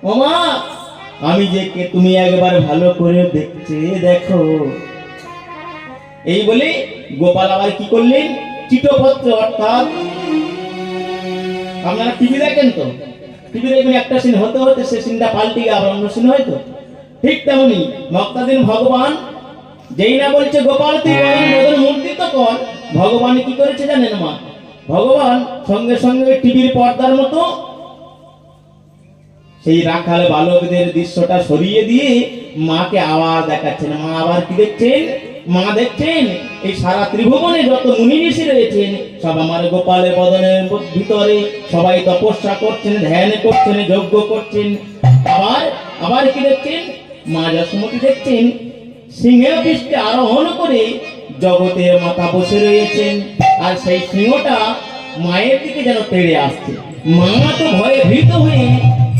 ওমা আমি যে কে তুমি একবার ভালো করে দেখছে দেখো। এই বলে গোপাল আবার কি করলেন, চিঠপত্র অর্থাৎ আপনারা টিভি দেখেন তো, টিভি দেখবেন একটা সিন হতে হতে সে সিনটা পাল্টে গিয়ে আবার অন্য সিন হয়তো, ঠিক তেমনি মক্তাদিন ভগবান যেই না বলছে গোপাল তুই বদন মূর্তিত কর, ভগবান কি করেছে জানেন মা? ভগবান সঙ্গে সঙ্গে টিভির পর্দার মতো সেই রাখাল বালকদের দৃশ্যটা সরিয়ে দিয়ে মাকে আবার দেখাচ্ছেন। মা আবার কি দেখছেন? মা দেখছেন এই সারা ত্রিভুবনে যত মুনি ঋষি রয়েছেন সব আমার গোপালের বদনের ভিতরে সবাই তপস্যা করছেন, ধ্যান করছেন, যজ্ঞ করছেন। আবার আবার কি দেখছেন? মা যশোমতী দেখছেন সিংহের পৃষ্ঠে আরোহণ করে জগতের মাথা বসে রয়েছেন, আর সেই সিংহটা মায়ের দিকে যেন তেড়ে আসছে। মা তো ভয়ে ভীত হয়ে